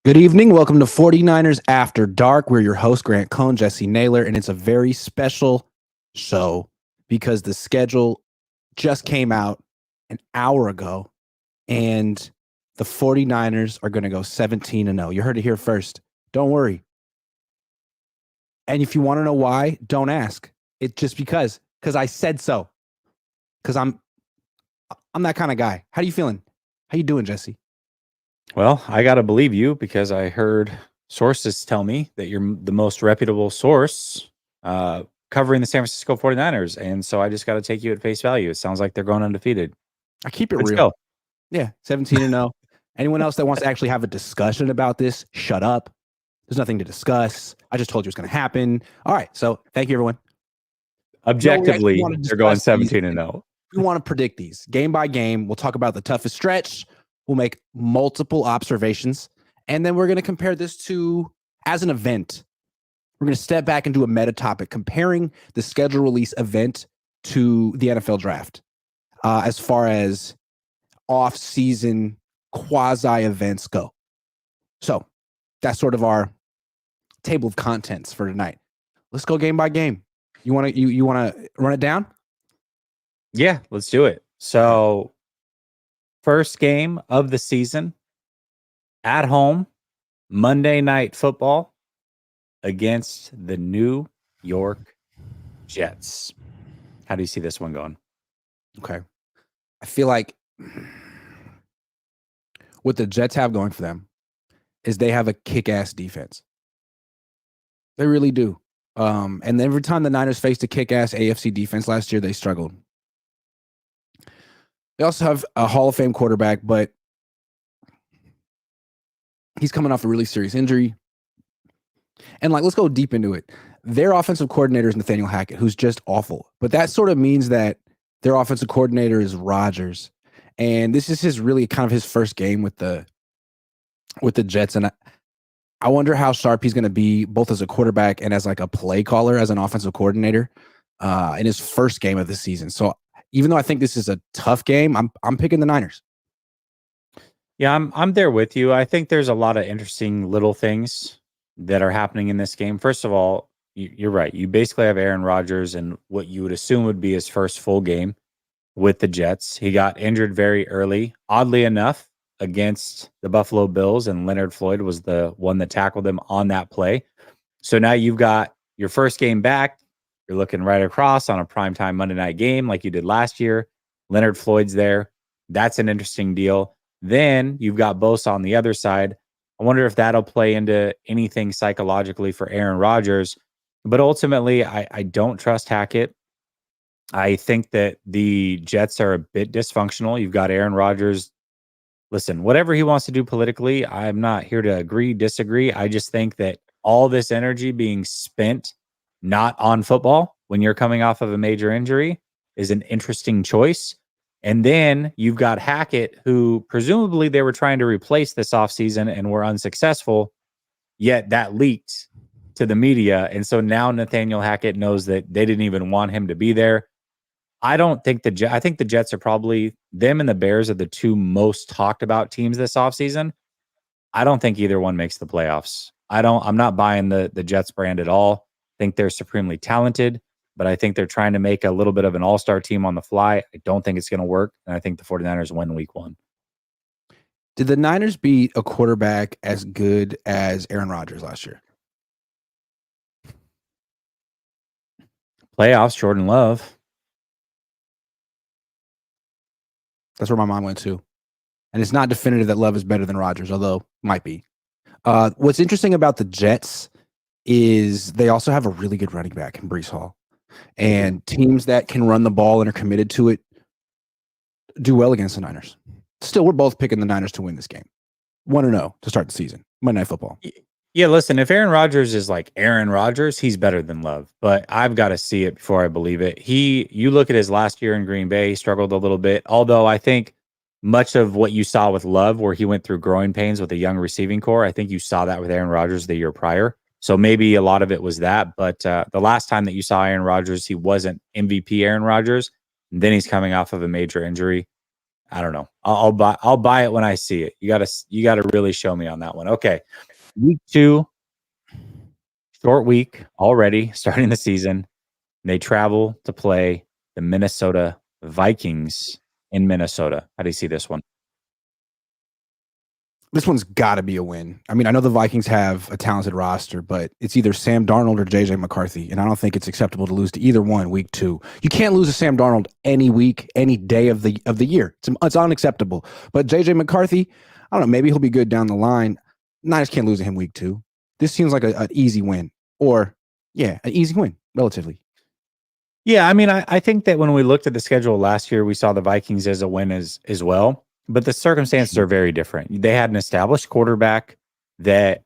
Good evening. Welcome to 49ers After Dark. We're your host, Cohn and Jessie Naylor, and it's a very special show because the schedule just came out an hour ago, and the 49ers are going to go 17-0. You heard it here first. Don't worry. And if you want to know why, don't ask. It's just because I said so. Because I'm that kind of guy. How are you feeling? How you doing, Jesse? Well, I got to believe you because I heard sources tell me that you're the most reputable source covering the San Francisco 49ers. And so I just got to take you at face value. It sounds like they're going undefeated. I keep it Let's real. go. Yeah, 17-0. Anyone else that wants to actually have a discussion about this, shut up. There's nothing to discuss. I just told you it's going to happen. All right, so thank you, everyone. Objectively, they're going 17-0. We want to predict these game by game. We'll talk about the toughest stretch. We'll make multiple observations, and then we're going to compare this to as an event. We're going to step back and do a meta topic comparing the schedule release event to the NFL draft as far as off-season quasi events go. So that's sort of our table of contents for tonight. Let's go game by game. You want to run it down? Yeah, let's do it. So first game of the season at home, Monday Night Football against the New York Jets. How do you see this one going? Okay. I feel like what the Jets have going for them is they have a kick-ass defense. They really do. And every time the Niners faced a kick-ass AFC defense last year, they struggled. They also have a Hall of Fame quarterback, but he's coming off a really serious injury. And let's go deep into it. Their offensive coordinator is Nathaniel Hackett, who's just awful. But that sort of means that their offensive coordinator is Rodgers. And this is really kind of his first game with the Jets. And I wonder how sharp he's going to be both as a quarterback and as a play caller, as an offensive coordinator in his first game of the season. So even though I think this is a tough game, I'm picking the Niners. Yeah, I'm there with you. I think there's a lot of interesting little things that are happening in this game. First of all, you're right. You basically have Aaron Rodgers in what you would assume would be his first full game with the Jets. He got injured very early, oddly enough, against the Buffalo Bills, and Leonard Floyd was the one that tackled him on that play. So now you've got your first game back. You're looking right across on a primetime Monday night game like you did last year. Leonard Floyd's there. That's an interesting deal. Then you've got Bosa on the other side. I wonder if that'll play into anything psychologically for Aaron Rodgers. But ultimately, I don't trust Hackett. I think that the Jets are a bit dysfunctional. You've got Aaron Rodgers. Listen, whatever he wants to do politically, I'm not here to agree, disagree. I just think that all this energy being spent not on football when you're coming off of a major injury is an interesting choice. And then you've got Hackett, who presumably they were trying to replace this offseason and were unsuccessful, yet that leaked to the media. And so now Nathaniel Hackett knows that they didn't even want him to be there. I think the Jets are probably, them and the Bears are the two most talked about teams this offseason. I don't think either one makes the playoffs. I'm not buying the Jets brand at all. I think they're supremely talented, but I think they're trying to make a little bit of an all-star team on the fly. I don't think it's going to work, and I think the 49ers win week 1. Did the Niners beat a quarterback as good as Aaron Rodgers last year? Playoffs, Jordan Love. That's where my mind went to. And it's not definitive that Love is better than Rodgers, although might be. What's interesting about the Jets is they also have a really good running back in Breece Hall. And teams that can run the ball and are committed to it do well against the Niners. Still, we're both picking the Niners to win this game. 1-0 to start the season. Monday Night Football. Yeah, listen, if Aaron Rodgers is like Aaron Rodgers, he's better than Love. But I've got to see it before I believe it. You look at his last year in Green Bay, he struggled a little bit. Although I think much of what you saw with Love, where he went through growing pains with a young receiving core, I think you saw that with Aaron Rodgers the year prior. So maybe a lot of it was that. But the last time that you saw Aaron Rodgers, he wasn't MVP Aaron Rodgers. And then he's coming off of a major injury. I don't know. I'll buy it when I see it. You gotta really show me on that one. Okay. Week 2, short week already, starting the season. They travel to play the Minnesota Vikings in Minnesota. How do you see this one? This one's got to be a win. I mean, I know the Vikings have a talented roster, but it's either Sam Darnold or JJ McCarthy, and I don't think it's acceptable to lose to either one week 2. You can't lose to Sam Darnold any week, any day of the year. It's unacceptable. But JJ McCarthy, I don't know, maybe he'll be good down the line. Niners can't lose to him week 2. This seems like an easy win, or an easy win relatively. Yeah, I mean, I think that when we looked at the schedule last year, we saw the Vikings as a win as well. But the circumstances are very different. They had an established quarterback that,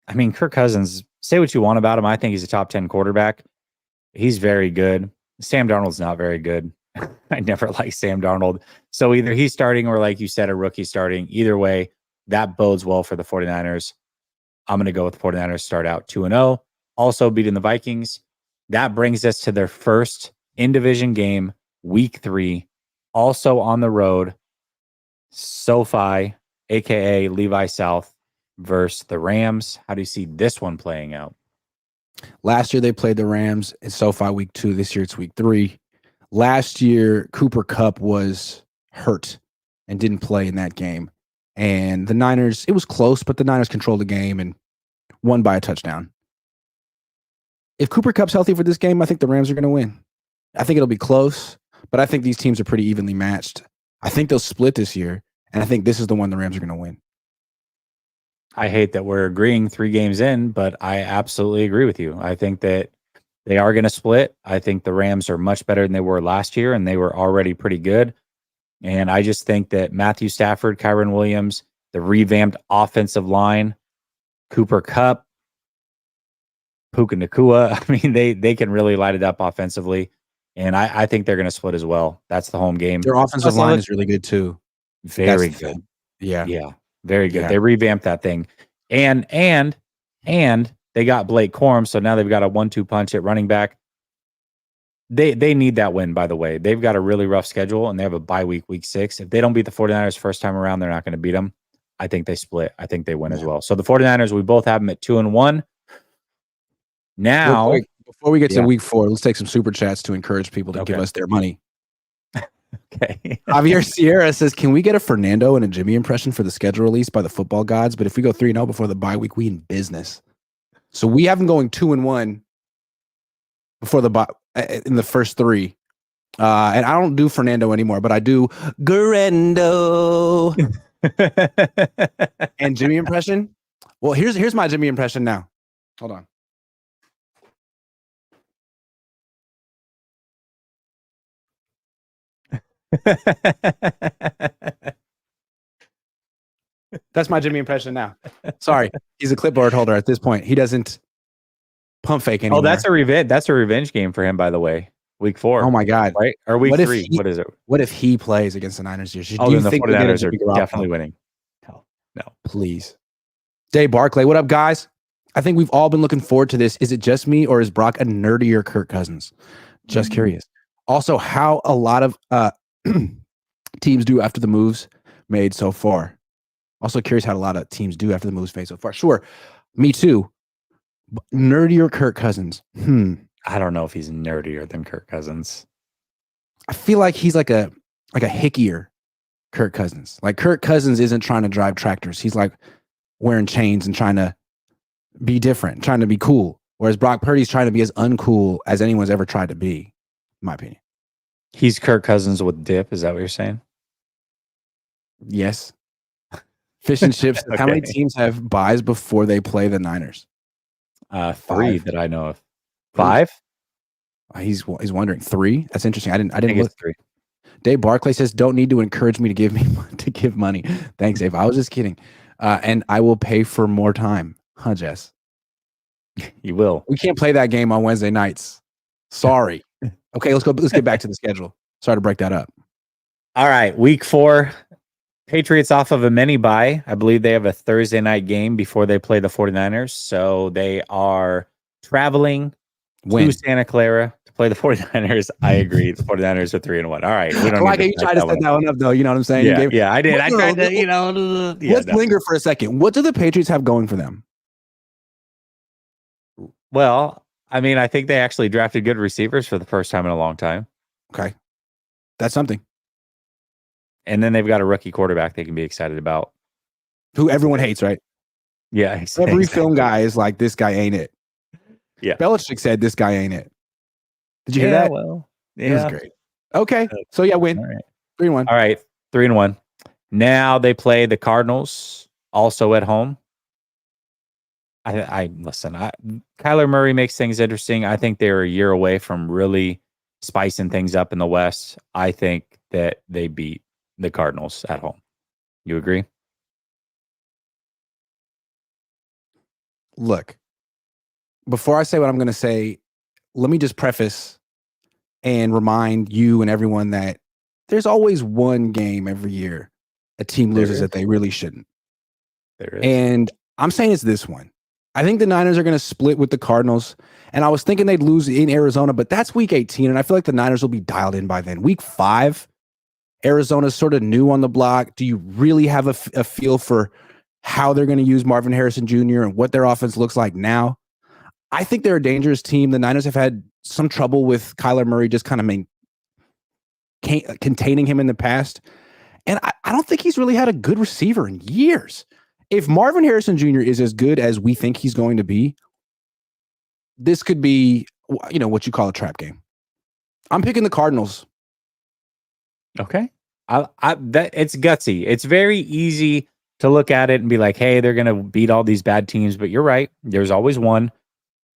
I mean, Kirk Cousins, say what you want about him. I think he's a top 10 quarterback. He's very good. Sam Darnold's not very good. I never liked Sam Darnold. So either he's starting or, like you said, a rookie starting. Either way, that bodes well for the 49ers. I'm going to go with the 49ers start out 2-0. Also beating the Vikings. That brings us to their first in-division game, week 3. Also on the road. SoFi, aka Levi South, versus the Rams. How do you see this one playing out? Last year they played the Rams in SoFi week 2. This year it's week 3. Last year Cooper Kupp was hurt and didn't play in that game. And the Niners, it was close, but the Niners controlled the game and won by a touchdown. If Cooper Kupp's healthy for this game, I think the Rams are going to win. I think it'll be close, but I think these teams are pretty evenly matched. I think they'll split this year, and I think this is the one the Rams are going to win. I hate that we're agreeing 3 games in, but I absolutely agree with you. I think that they are going to split. I think the Rams are much better than they were last year, and they were already pretty good. And I just think that Matthew Stafford, Kyron Williams, the revamped offensive line, Cooper Kupp, Puka Nacua, I mean, they can really light it up offensively. And I think they're going to split as well. That's the home game. Their offensive line is really good too. Very good. Yeah. Very good. Yeah. They revamped that thing. And they got Blake Corum, so now they've got a 1-2 punch at running back. They need that win, by the way. They've got a really rough schedule, and they have a bye week 6. If they don't beat the 49ers first time around, they're not going to beat them. I think they split. I think they win as well. So the 49ers, we both have them at 2-1. Now, before we get to week 4, let's take some super chats to encourage people to give us their money. Okay. Javier Sierra says, can we get a Fernando and a Jimmy impression for the schedule released by the football gods? But if we go 3-0 before the bye week, we in business. So we have them going 2-1 before the bye in the first 3. And I don't do Fernando anymore, but I do Garendo. And Jimmy impression. Well, here's my Jimmy impression now. Hold on. That's my Jimmy impression now. Sorry, he's a clipboard holder at this point. He doesn't pump fake anymore. Oh, that's a revenge. That's a revenge game for him, by the way. Week 4. Oh my God! Right or week 3? What is it? What if he plays against the Niners here? Do you think the 49ers are definitely winning? No, please. Dave Barclay, what up, guys? I think we've all been looking forward to this. Is it just me, or is Brock a nerdier Kirk Cousins? Just curious. Also, how a lot of teams do after the moves made so far. Also curious how a lot of teams do after the moves made so far. Sure, me too. Nerdier Kirk Cousins. I don't know if he's nerdier than Kirk Cousins. I feel like he's like a hickier Kirk Cousins. Like Kirk Cousins isn't trying to drive tractors. He's like wearing chains and trying to be different, trying to be cool. Whereas Brock Purdy's trying to be as uncool as anyone's ever tried to be, in my opinion. He's Kirk Cousins with dip. Is that what you're saying? Yes. Fish and chips. Okay. How many teams have buys before they play the Niners? 3 5. that I know of. 5? He's wondering. 3? That's interesting. I didn't think look. it's 3. Dave Barclay says, "Don't need to encourage me to give money." Thanks, Dave. I was just kidding. And I will pay for more time, huh, Jess? You will. We can't play that game on Wednesday nights. Sorry. Okay, let's go. Let's get back to the schedule. Sorry to break that up. All right, week 4. Patriots off of a mini bye. I believe they have a Thursday night game before they play the 49ers. So they are traveling to Santa Clara to play the 49ers. I agree. The 49ers are 3-1. All right. We don't like need you try to set that one up, though. You know what I'm saying? Yeah, yeah, I did. I tried to, Let's linger for a second. What do the Patriots have going for them? Well, I mean, I think they actually drafted good receivers for the first time in a long time. Okay. That's something. And then they've got a rookie quarterback they can be excited about. Who everyone hates, right? Yeah. Every film guy is like, this guy ain't it. Yeah. Belichick said, this guy ain't it. Did you hear that? Well, yeah. It was great. Okay. So, yeah, win. All right. 3-1. All right. 3-1. Now they play the Cardinals also at home. Listen, Kyler Murray makes things interesting. I think they're a year away from really spicing things up in the West. I think that they beat the Cardinals at home. You agree? Look, before I say what I'm going to say, let me just preface and remind you and everyone that there's always one game every year a team loses that they really shouldn't. There is. And I'm saying it's this one. I think the Niners are going to split with the Cardinals. And I was thinking they'd lose in Arizona, but that's week 18. And I feel like the Niners will be dialed in by then. Week 5, Arizona's sort of new on the block. Do you really have a feel for how they're going to use Marvin Harrison Jr. and what their offense looks like now? I think they're a dangerous team. The Niners have had some trouble with Kyler Murray just kind of containing him in the past. And I don't think he's really had a good receiver in years. If Marvin Harrison Jr. is as good as we think he's going to be, this could be, what you call a trap game. I'm picking the Cardinals. Okay. It's gutsy. It's very easy to look at it and be like, hey, they're going to beat all these bad teams. But you're right. There's always one.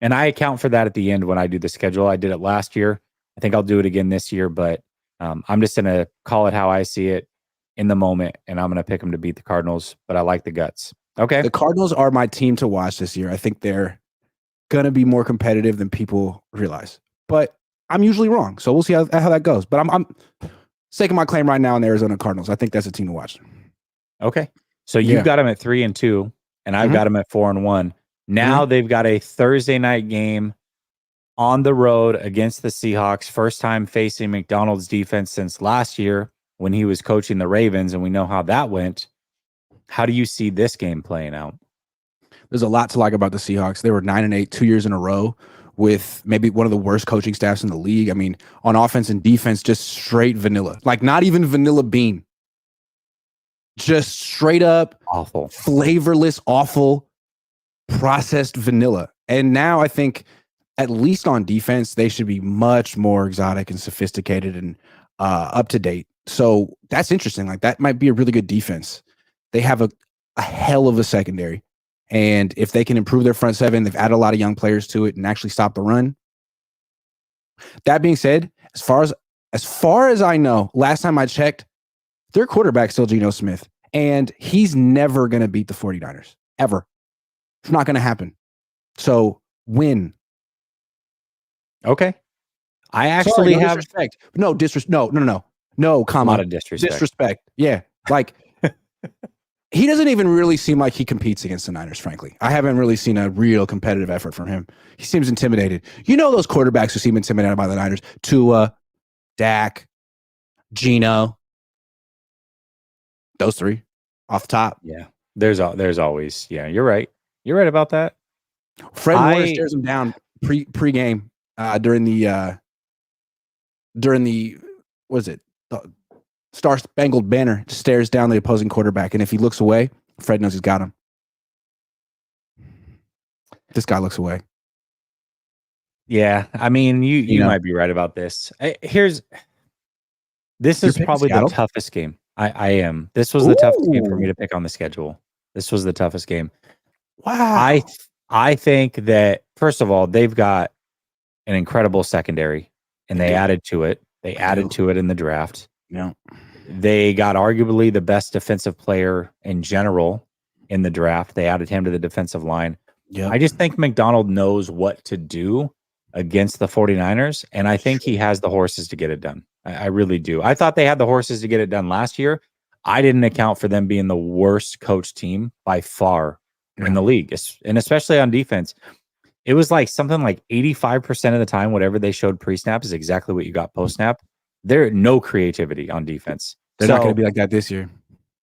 And I account for that at the end when I do the schedule. I did it last year. I think I'll do it again this year. But I'm just going to call it how I see it in the moment. And I'm going to pick them to beat the Cardinals. But I like the guts. Okay. The Cardinals are my team to watch this year. I think they're going to be more competitive than people realize. But I'm usually wrong. So we'll see how that goes. But I'm staking my claim right now on the Arizona Cardinals. I think that's a team to watch. Okay. So you've got them at 3-2, and I've got them at 4-1. Now they've got a Thursday night game on the road against the Seahawks. First time facing McDonald's defense since last year when he was coaching the Ravens, and we know how that went. How do you see this game playing out? There's a lot to like about the Seahawks. They were 9-8 2 years in a row with maybe one of the worst coaching staffs in the league. I mean, on offense and defense, just straight vanilla. Like not even vanilla bean. Just straight up awful, flavorless, awful, processed vanilla. And now I think at least on defense, they should be much more exotic and sophisticated and up to date. So that's interesting. Like that might be a really good defense. They have a hell of a secondary. And if they can improve their front seven, they've added a lot of young players to it and actually stop the run. That being said, as far as I know, last time I checked, their quarterback's still Geno Smith. And he's never going to beat the 49ers. Ever. It's not going to happen. So win. Okay. I actually have disrespect. No, disrespect. No, comma. A lot of disrespect. Disrespect. Yeah. Like he doesn't even really seem like he competes against the Niners, frankly. I haven't really seen a real competitive effort from him. He seems intimidated. You know those quarterbacks who seem intimidated by the Niners? Tua, Dak, Geno. Those three off the top. Yeah. There's always, yeah, you're right. You're right about that. Fred Warner stares him down pre-game during the what is it? The Star Spangled Banner, just stares down the opposing quarterback. And if he looks away, Fred knows he's got him. This guy looks away. Yeah. I mean, you might be right about this. This is probably the toughest game. I am. This was the toughest game for me to pick on the schedule. This was the toughest game. Wow. I think that, first of all, they've got an incredible secondary, and they added to it. They added to it in the draft. Yeah. They got arguably the best defensive player in general in the draft. They added him to the defensive line. Yeah. I just think McDonald knows what to do against the 49ers, and I think he has the horses to get it done. I really do. I thought they had the horses to get it done last year. I didn't account for them being the worst coach team by far in the league, and especially on defense. it was like something like 85% of the time, whatever they showed pre-snap is exactly what you got post-snap. There's no creativity on defense. They're not going to be like that this year.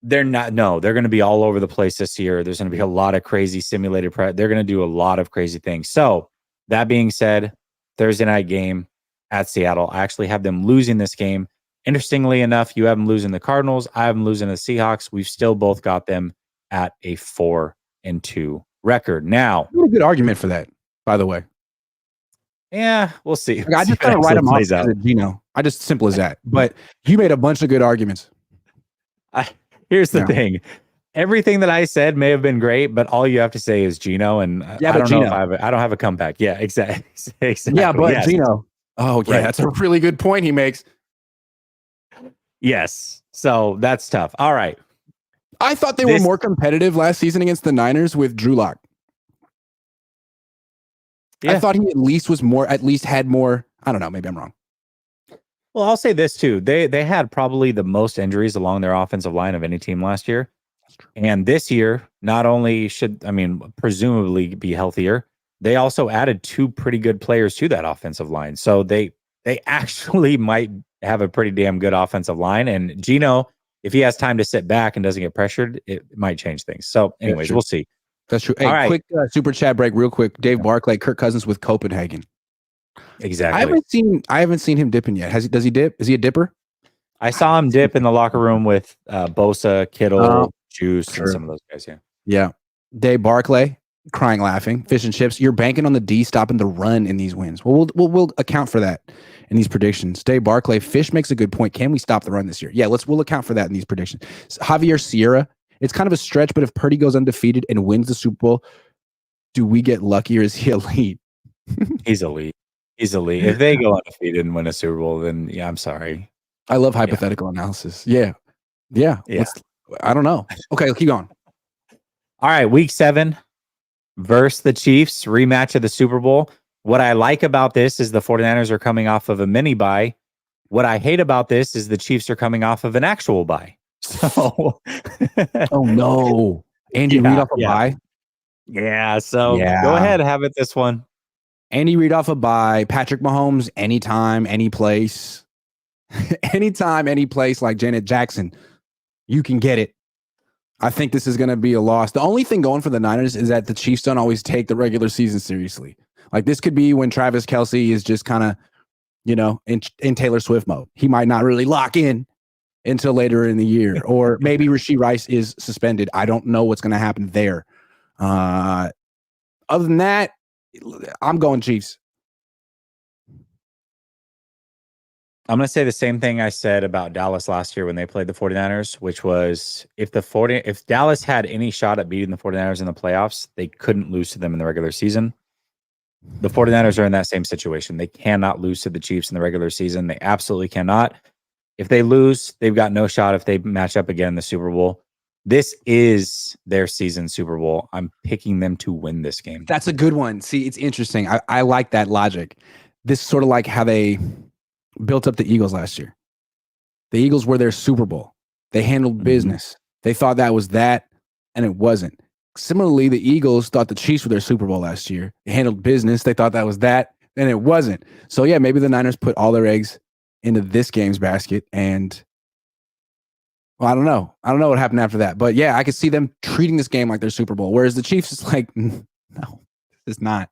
They're not. No, they're going to be all over the place this year. There's going to be a lot of crazy simulated prep. They're going to do a lot of crazy things. So that being said, Thursday night game at Seattle, I actually have them losing this game. Interestingly enough, you have them losing the Cardinals. I have them losing the Seahawks. We've still both got them at a 4-2 record. Now, a good argument for that, by the way. Yeah, we'll see. Like, I just kind of write them off as Gino. I just simple as that. But you made a bunch of good arguments. Here's the thing. Everything that I said may have been great, but all you have to say is Gino, and I don't know if I don't have a comeback. Yeah, exactly. Yeah, but Gino. Oh, yeah, that's a really good point he makes. Yes. So that's tough. All right. I thought they were more competitive last season against the Niners with Drew Lock. Yeah. I thought he at least had more. I don't know. Maybe I'm wrong. Well, I'll say this too. They had probably the most injuries along their offensive line of any team last year. And this year, not only should, presumably be healthier, they also added 2 pretty good players to that offensive line. So they actually might have a pretty damn good offensive line. And Gino, if he has time to sit back and doesn't get pressured, it might change things. So anyways, we'll see. That's true. Hey, all right. Quick super chat break real quick. Dave Barclay, Kirk Cousins with Copenhagen. Exactly. I haven't seen him dipping yet. Does he dip? Is he a dipper? I saw him dip in the locker room with Bosa, Kittle, Juice, and some of those guys. Yeah. Dave Barclay, crying, laughing, fish and chips. You're banking on the D stopping the run in these wins. Well, we'll account for that in these predictions. Dave Barclay, Fish makes a good point. Can we stop the run this year? Yeah, we'll account for that in these predictions. Javier Sierra, it's kind of a stretch, but if Purdy goes undefeated and wins the Super Bowl, do we get lucky or is he elite? He's elite. He's elite. If they go undefeated and win a Super Bowl, then I'm sorry. I love hypothetical analysis. Yeah. I don't know. Okay, keep going. All right, week 7 versus the Chiefs, rematch of the Super Bowl. What I like about this is the 49ers are coming off of a mini bye. What I hate about this is the Chiefs are coming off of an actual bye. So, oh no, Andy Reid off a bye. Yeah, so go ahead, have it this one. Andy Reid off a bye. Patrick Mahomes, anytime, any place, anytime, any place. Like Janet Jackson, you can get it. I think this is going to be a loss. The only thing going for the Niners is that the Chiefs don't always take the regular season seriously. Like this could be when Travis Kelce is just kind of, in Taylor Swift mode. He might not really lock in until later in the year, or maybe Rashee Rice is suspended. I don't know what's going to happen there. Other than that, I'm going Chiefs. I'm going to say the same thing I said about Dallas last year when they played the 49ers, which was if Dallas had any shot at beating the 49ers in the playoffs, they couldn't lose to them in the regular season. The 49ers are in that same situation. They cannot lose to the Chiefs in the regular season. They absolutely cannot. If they lose, they've got no shot if they match up again in the Super Bowl. This is their season Super Bowl. I'm picking them to win this game. That's a good one. See, it's interesting. I like that logic. This is sort of like how they built up the Eagles last year. The Eagles were their Super Bowl. They handled business. They thought that was that, and it wasn't. Similarly, the Eagles thought the Chiefs were their Super Bowl last year. They handled business. They thought that was that, and it wasn't. So, yeah, maybe the Niners put all their eggs into this game's basket, and well, I don't know. I don't know what happened after that. But, yeah, I could see them treating this game like their Super Bowl, whereas the Chiefs is like, no, this is not.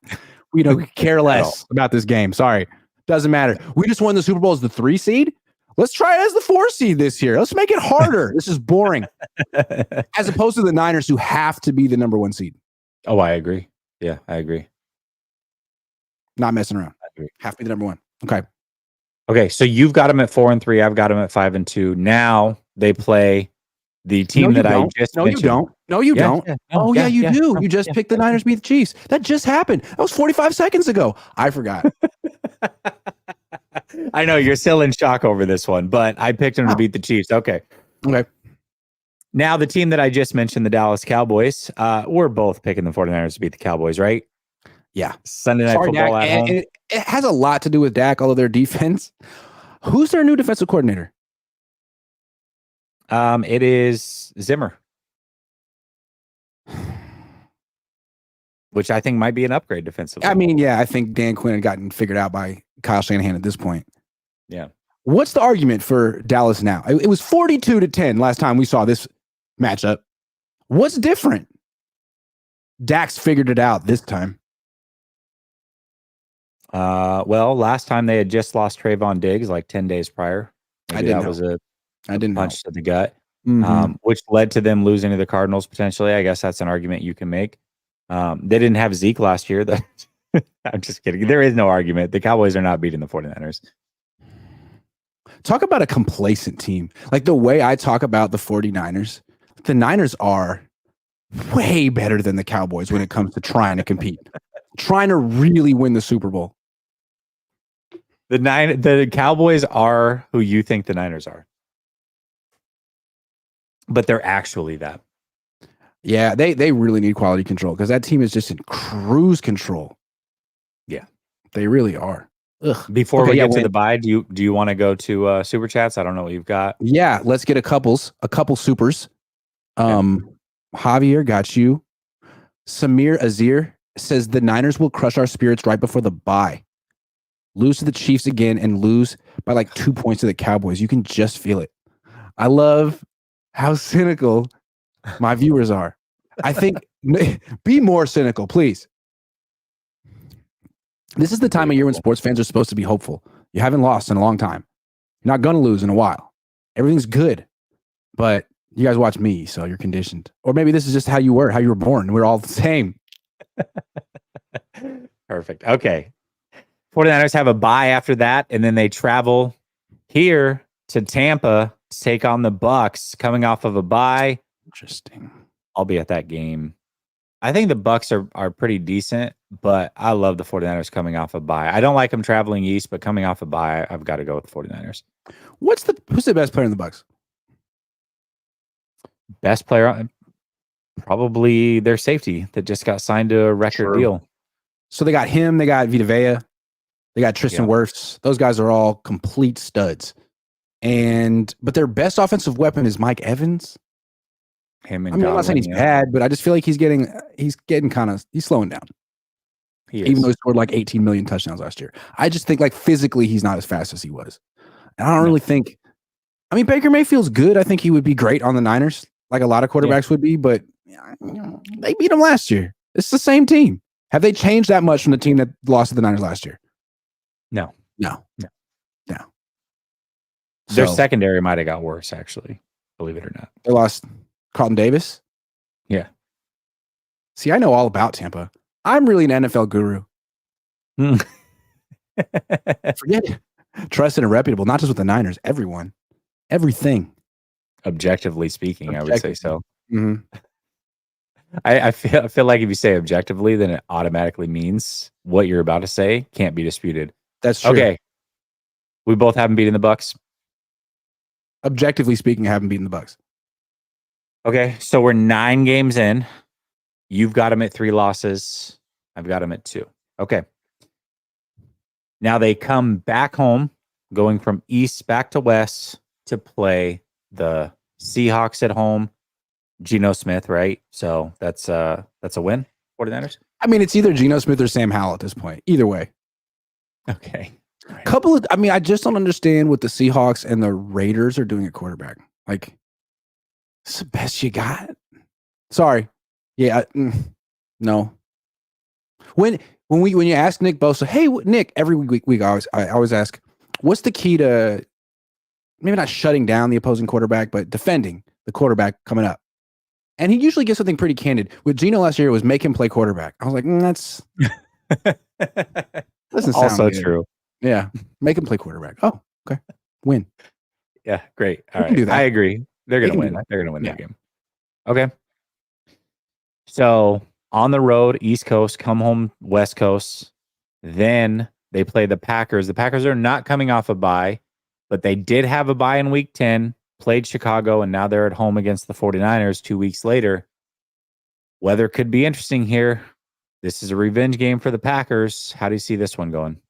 We don't care less about this game. Sorry. Doesn't matter. We just won the Super Bowl as the 3 seed. Let's try it as the 4 seed this year. Let's make it harder. This is boring. As opposed to the Niners who have to be the number 1 seed. Oh, I agree. Yeah, I agree. Not messing around. I agree. Have to be the number 1. Okay. Okay, so you've got them at 4-3. I've got them at 5-2. Now they play the team that I just mentioned. You don't. No, you don't. Yeah, you do. You just picked the Niners beat the Chiefs. That just happened. That was 45 seconds ago. I forgot. I know you're still in shock over this one, but I picked them to beat the Chiefs. Okay. Now the team that I just mentioned, the Dallas Cowboys, we're both picking the 49ers to beat the Cowboys, right? Yeah. Sunday Night Football Dak, at home. It has a lot to do with Dak, all of their defense. Who's their new defensive coordinator? It is Zimmer. which I think might be an upgrade defensively. I mean, yeah, I think Dan Quinn had gotten figured out by Kyle Shanahan at this point. Yeah. What's the argument for Dallas now? It was 42-10 last time we saw this matchup. What's different? Dax figured it out this time. Well, last time they had just lost Trayvon Diggs like 10 days prior. Maybe that was a punch to the gut, which led to them losing to the Cardinals potentially. I guess that's an argument you can make. They didn't have Zeke last year. I'm just kidding. There is no argument. The Cowboys are not beating the 49ers. Talk about a complacent team. Like the way I talk about the 49ers, the Niners are way better than the Cowboys when it comes to trying to compete, trying to really win the Super Bowl. The Cowboys are who you think the Niners are, but they're actually that. Yeah, they really need quality control because that team is just in cruise control. Yeah, they really are. Ugh. Before we get to the bye, do you want to go to super chats? I don't know what you've got. Yeah, let's get a couple supers. Javier got you. Samir Azir says the Niners will crush our spirits right before the bye. Lose to the Chiefs again and lose by like 2 points to the Cowboys. You can just feel it. I love how cynical my viewers are. I think be more cynical, please. This is the time of year when sports fans are supposed to be hopeful. You haven't lost in a long time. You're not going to lose in a while. Everything's good. But you guys watch me, so you're conditioned. Or maybe this is just how you were born. We're all the same. Perfect. Okay. 49ers have a bye after that, and then they travel here to Tampa to take on the Bucks coming off of a bye. Interesting. I'll be at that game. I think the Bucks are pretty decent, but I love the 49ers coming off a bye. I don't like them traveling east, but coming off a bye, I've got to go with the 49ers. Who's the best player in the Bucks? Best player, probably their safety that just got signed to a record deal. So they got him, they got Vita Vea, they got Tristan Wirfs. Those guys are all complete studs. But their best offensive weapon is Mike Evans. I'm not saying he's bad, but I just feel like he's slowing down. Even though he scored like 18 million touchdowns last year. I just think like physically he's not as fast as he was. And I don't really think, Baker Mayfield's good. I think he would be great on the Niners, like a lot of quarterbacks would be, but they beat him last year. It's the same team. Have they changed that much from the team that lost to the Niners last year? No. So, their secondary might have got worse, actually, believe it or not. They lost Carlton Davis. Yeah. See, I know all about Tampa. I'm really an NFL guru. Forget it. Trusted and reputable, not just with the Niners, everyone. Everything. Objectively speaking, I would say so. Mm-hmm. I feel like if you say objectively, then it automatically means what you're about to say can't be disputed. That's true. Okay. We both haven't beaten the Bucks. Objectively speaking, I haven't beaten the Bucks. Okay, so we're 9 games in. You've got them at 3 losses. I've got them at 2. Okay. Now they come back home, going from east back to west to play the Seahawks at home. Geno Smith, right? So that's a win, 49ers? It's either Geno Smith or Sam Howell at this point. Either way. Okay. Right. I just don't understand what the Seahawks and the Raiders are doing at quarterback. Like, it's the best you got. Sorry. Yeah. No. When you ask Nick Bosa, hey, Nick, every week I always ask, what's the key to maybe not shutting down the opposing quarterback, but defending the quarterback coming up? And he usually gives something pretty candid. With Geno last year, it was make him play quarterback. I was like, that's doesn't sound also good. True. Yeah, make him play quarterback. Oh, okay, win. Yeah, great. All right, I agree. They're gonna win. They're gonna win that game. Okay. So on the road, East Coast, come home, West Coast. Then they play the Packers. The Packers are not coming off a bye, but they did have a bye in week 10, played Chicago, and now they're at home against the 49ers 2 weeks later. Weather could be interesting here. This is a revenge game for the Packers. How do you see this one going?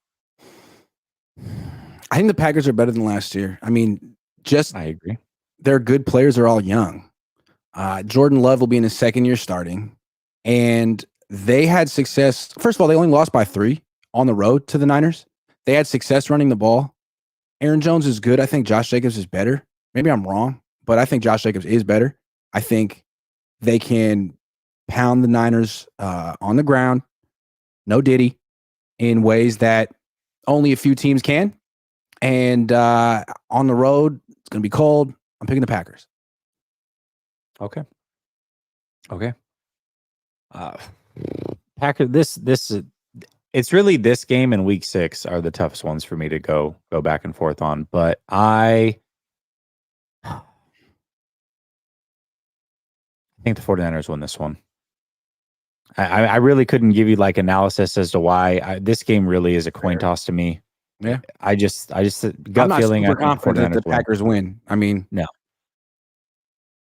I think the Packers are better than last year. I agree. Their good players are all young. Jordan Love will be in his second year starting. And they had success. First of all, they only lost by 3 on the road to the Niners. They had success running the ball. Aaron Jones is good. I think Josh Jacobs is better. Maybe I'm wrong, but I think Josh Jacobs is better. I think they can pound the Niners on the ground, no Diddy, in ways that only a few teams can. And on the road, it's going to be cold. I'm picking the Packers. Okay. Packer. This it's really this game and week 6 are the toughest ones for me to go back and forth on. But I think the 49ers win this one. I really couldn't give you like analysis as to why this game really is a coin toss to me. Yeah, I just gut I'm not feeling. super I think confident that the Packers win. I mean, no.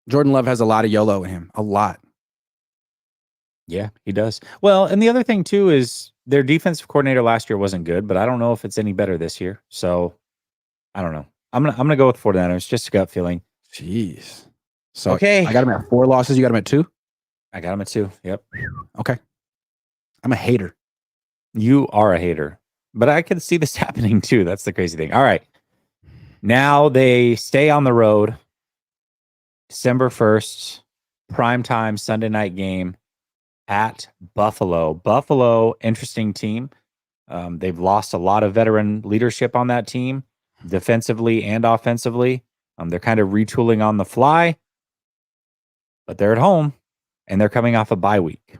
Jordan Love has a lot of YOLO in him, a lot. Yeah, he does. Well, and the other thing too is their defensive coordinator last year wasn't good, but I don't know if it's any better this year. So I don't know. I'm gonna go with 49ers, just a gut feeling. Jeez. So okay, I got him at 4 losses. You got him at 2? I got him at 2. Yep. Okay. I'm a hater. You are a hater, but I can see this happening too. That's the crazy thing. All right. Now they stay on the road. December 1st, primetime Sunday night game at Buffalo. Buffalo, interesting team. They've lost a lot of veteran leadership on that team, defensively and offensively. They're kind of retooling on the fly, but they're at home and they're coming off a bye week.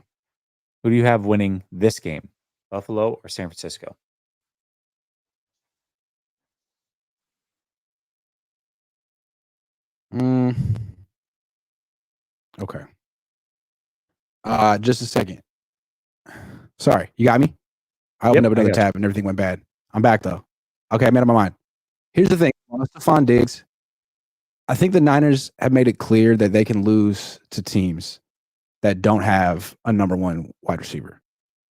Who do you have winning this game, Buffalo or San Francisco? Okay. Just a second. Sorry, you got me? I opened up another tab and everything went bad. I'm back though. Okay, I made up my mind. Here's the thing. On Stephon Diggs, I think the Niners have made it clear that they can lose to teams that don't have a number 1 wide receiver.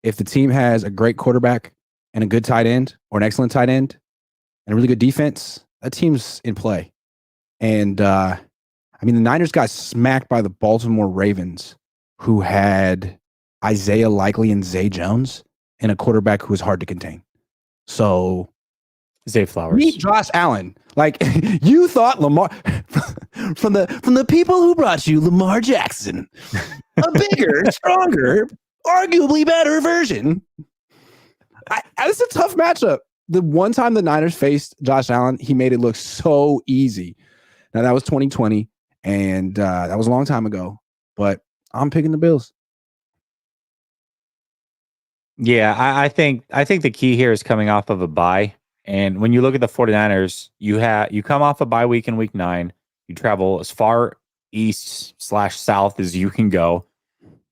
If the team has a great quarterback and a good tight end or an excellent tight end and a really good defense, that team's in play. And I mean, the Niners got smacked by the Baltimore Ravens, who had Isaiah Likely and Zay Jones and a quarterback who was hard to contain. So Zay Flowers. Meet Josh Allen. Like you thought Lamar from the people who brought you Lamar Jackson, a bigger, stronger, arguably better version. This is a tough matchup. The one time the Niners faced Josh Allen, he made it look so easy. Now that was 2020, and that was a long time ago. But I'm picking the Bills. Yeah, I think the key here is coming off of a bye. And when you look at the 49ers, you come off a bye week in week 9. You travel as far east/south as you can go.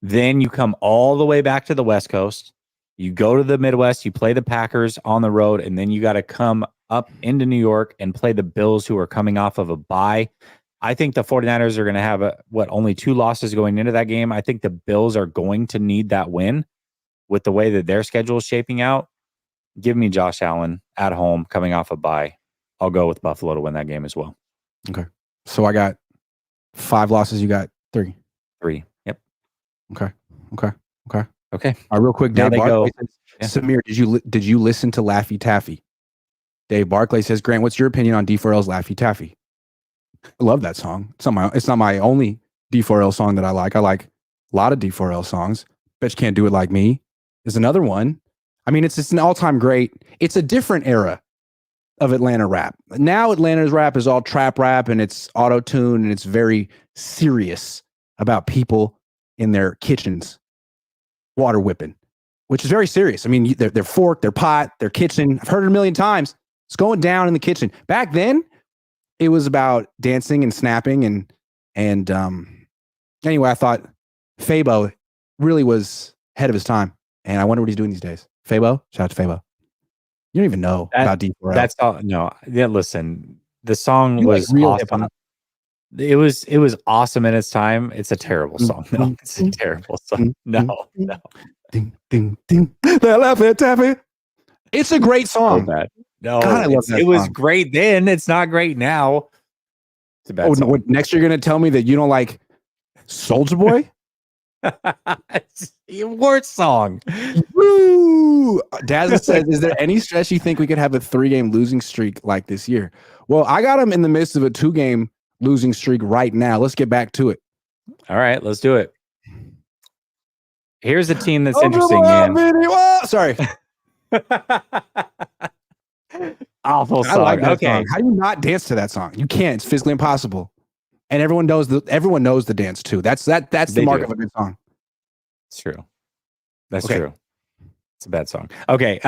Then you come all the way back to the West Coast. You go to the Midwest, you play the Packers on the road, and then you got to come up into New York and play the Bills, who are coming off of a bye. I think the 49ers are going to have only 2 losses going into that game. I think the Bills are going to need that win with the way that their schedule is shaping out. Give me Josh Allen at home coming off a bye. I'll go with Buffalo to win that game as well. Okay. So I got 5 losses. You got 3. 3. Yep. Okay. Okay. All right, real quick. Dave Barclay says, Yeah. Samir, did you listen to Laffy Taffy? Dave Barclay says, Grant, what's your opinion on D4L's Laffy Taffy? I love that song. It's not my only D4L song that I like. I like a lot of D4L songs. Bet You Can't Do It Like Me is another one. I mean, it's an all-time great. It's a different era of Atlanta rap. Now Atlanta's rap is all trap rap and it's auto-tune and it's very serious about people in their kitchens water whipping, which is very serious. I mean, their fork, their pot, their kitchen. I've heard it a million times. It's going down in the kitchen. Back then, it was about dancing and snapping and anyway, I thought Fabo really was ahead of his time, and I wonder what he's doing these days. Fabo, shout out to Fabo. You don't even know about D4L. That's all. No, yeah. Listen, the song was real awesome. hip-hop. It was awesome in its time. It's a terrible song. No, it's a terrible song. No. Ding, ding, ding. That Laffy Taffy. It's a great song. So bad. No, God, I love that it was song. great then. It's not great now. It's a bad song. Next you're gonna tell me that you don't like Soulja Boy? Worst song. Woo! Daz says, "Is there any stretch you think we could have a 3-game losing streak like this year?" Well, I got them in the midst of a 2-game losing streak right now. Let's get back to it. All right, let's do it. Here's a team that's interesting, man. Sorry. Awful song. I like that Okay. song. How do you not dance to that song? You can't. It's physically impossible. And everyone knows the dance too. That's the mark of a good song. It's true. That's Okay. true. It's a bad song. Okay.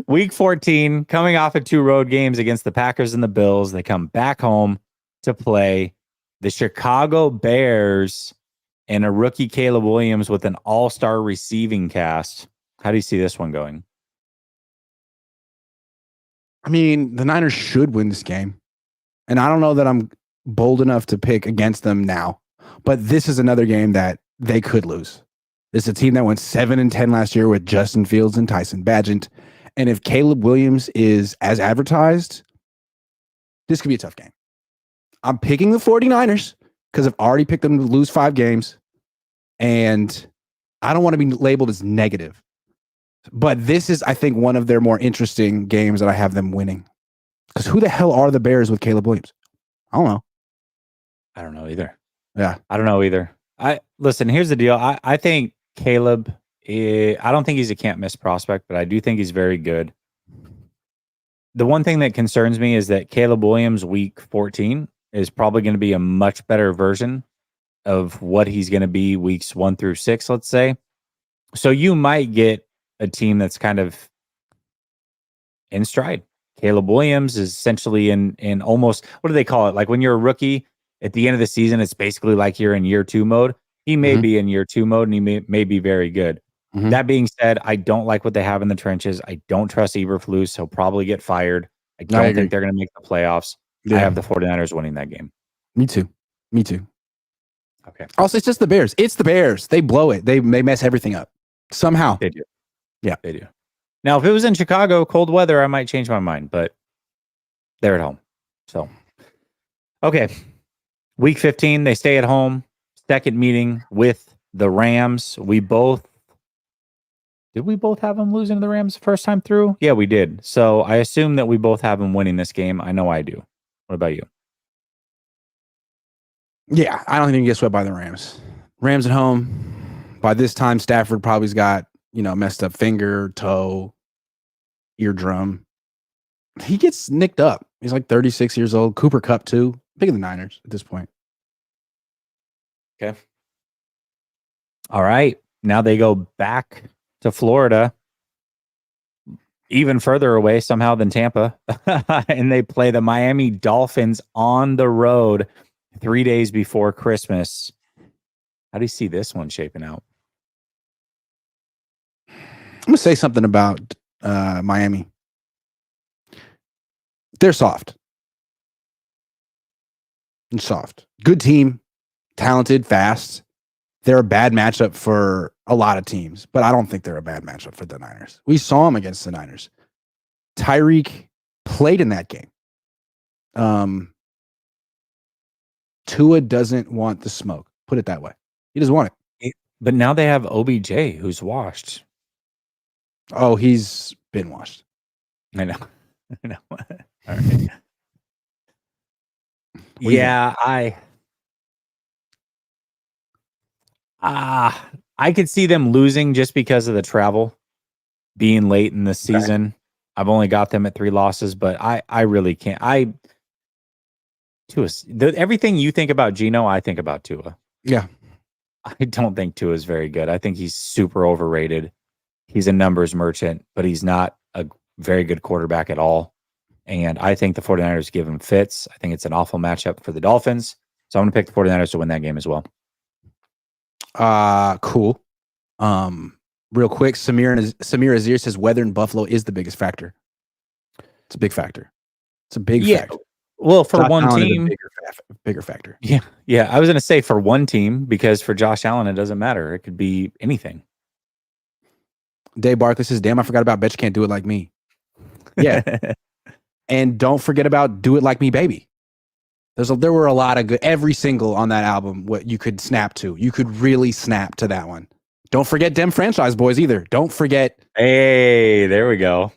Week 14, coming off of 2 road games against the Packers and the Bills. They come back home to play the Chicago Bears and a rookie Caleb Williams with an all-star receiving cast. How do you see this one going? I mean, the Niners should win this game. And I don't know that I'm bold enough to pick against them now. But this is another game that they could lose. This is a team that went 7-10 last year with Justin Fields and Tyson Bagent. And if Caleb Williams is as advertised, this could be a tough game. I'm picking the 49ers because I've already picked them to lose 5 games. And I don't want to be labeled as negative. But this is, I think, one of their more interesting games that I have them winning. Because who the hell are the Bears with Caleb Williams? I don't know. I don't know either. Yeah. I don't know either. Listen, here's the deal. I think Caleb, I don't think he's a can't miss prospect, but I do think he's very good. The one thing that concerns me is that Caleb Williams week 14 is probably going to be a much better version of what he's going to be weeks 1 through 6, let's say. So you might get a team that's kind of in stride. Caleb Williams is essentially in almost, what do they call it? Like when you're a rookie at the end of the season, it's basically like you're in year 2 mode. He may be in year 2 mode and he may be very good. That being said, I don't like what they have in the trenches. I don't trust Eberflus. He'll probably get fired. I don't think they're going to make the playoffs. Yeah. I have the 49ers winning that game. Me too. Okay. Also, it's just the Bears. It's the Bears. They blow it. They mess everything up somehow. They do. Yeah, they do. Now, if it was in Chicago, cold weather, I might change my mind, but they're at home. So, okay. Week 15, they stay at home. Second meeting with the Rams. Did we both have them losing to the Rams the first time through? Yeah, we did. So I assume that we both have them winning this game. I know I do. What about you? Yeah, I don't think you can get swept by the Rams. Rams at home. By this time, Stafford probably's got, messed up finger, toe, eardrum. He gets nicked up. He's like 36 years old. Cooper Kupp too. Pick the Niners at this point. Okay. All right. Now they go back to Florida, even further away somehow than Tampa. And they play the Miami Dolphins on the road 3 days before Christmas. How do you see this one shaping out? I'm going to say something about Miami. They're soft. And soft. Good team. Talented, fast. They're a bad matchup for a lot of teams, but I don't think they're a bad matchup for the Niners. We saw them against the Niners. Tyreek played in that game. Tua doesn't want the smoke. Put it that way. He doesn't want it. But now they have OBJ who's washed. Oh, he's been washed. I know. All right. Yeah, I could see them losing just because of the travel being late in the season. Okay. I've only got them at 3 losses, but I really can't. Everything you think about Geno, I think about Tua. Yeah. I don't think Tua is very good. I think he's super overrated. He's a numbers merchant, but he's not a very good quarterback at all. And I think the 49ers give him fits. I think it's an awful matchup for the Dolphins. So I'm going to pick the 49ers to win that game as well. Cool. Real quick, Samir Azir says weather in Buffalo is the biggest factor. It's a big factor. It's a big factor. Well, for one team, bigger factor. Yeah. I was going to say for one team, because for Josh Allen, it doesn't matter. It could be anything. Dave Barkley says, "Damn, I forgot about Bet You Can't Do It Like Me." Yeah. And don't forget about Do It Like Me, Baby. There were a lot of good. Every single on that album, what you could snap to. You could really snap to that one. Don't forget Dem Franchise Boys either. Don't forget. Hey, there we go.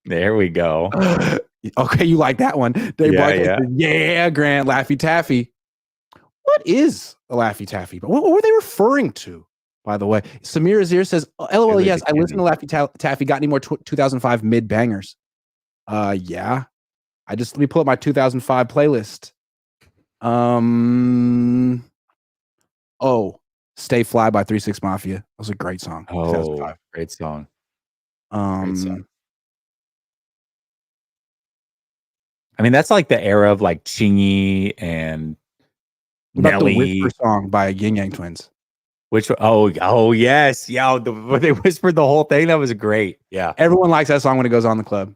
There we go. Okay, you like that one? Dave Barkley said, yeah, Grant, Laffy Taffy. What is a Laffy Taffy? What were they referring to, by the way? Samir Azir says, LOL, yes, I listened to Laffy Taffy. Got any more 2005 mid bangers? Yeah. Let me pull up my 2005 playlist. Stay Fly by 3 6 Mafia. That was a great song. Oh, great song. Great song. I mean, that's like the era of like Chingy and Nelly. The Whisper song by Yin Yang Twins. Which yes, yeah. They whispered the whole thing. That was great. Yeah, everyone likes that song when it goes on the club.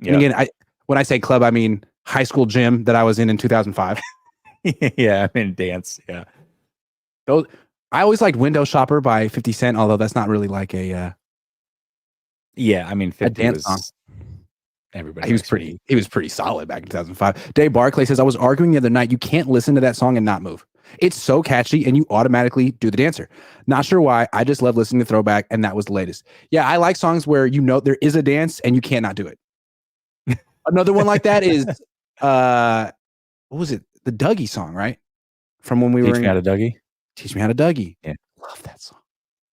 Yeah. And again, when I say club, I mean high school gym that I was in 2005. Yeah, I mean dance. Yeah, I always liked Window Shopper by 50 Cent, although that's not really like a. Yeah, I mean 50 a dance song. Everybody. He was pretty solid back in 2005. Dave Barclay says, I was arguing the other night, you can't listen to that song and not move. It's so catchy and you automatically do the dancer. Not sure why. I just love listening to Throwback, and that was the latest. Yeah, I like songs where there is a dance and you can't not do it. Another one like that is what was it? The Dougie song, right? From when we were Teach Me How to Dougie. Teach Me How to Dougie. Yeah. Love that song.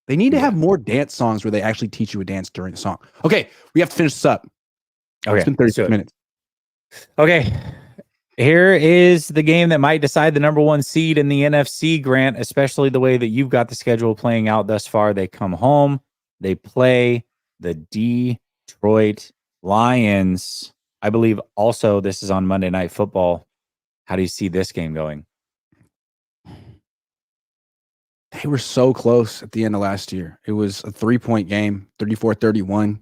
They need to have more dance songs where they actually teach you a dance during the song. Okay, we have to finish this up. Okay. It's been 36 minutes. Okay. Here is the game that might decide the number 1 seed in the NFC, Grant, especially the way that you've got the schedule playing out thus far. They come home. They play the Detroit Lions. I believe also this is on Monday Night Football. How do you see this game going? They were so close at the end of last year. It was a 3-point game, 34-31.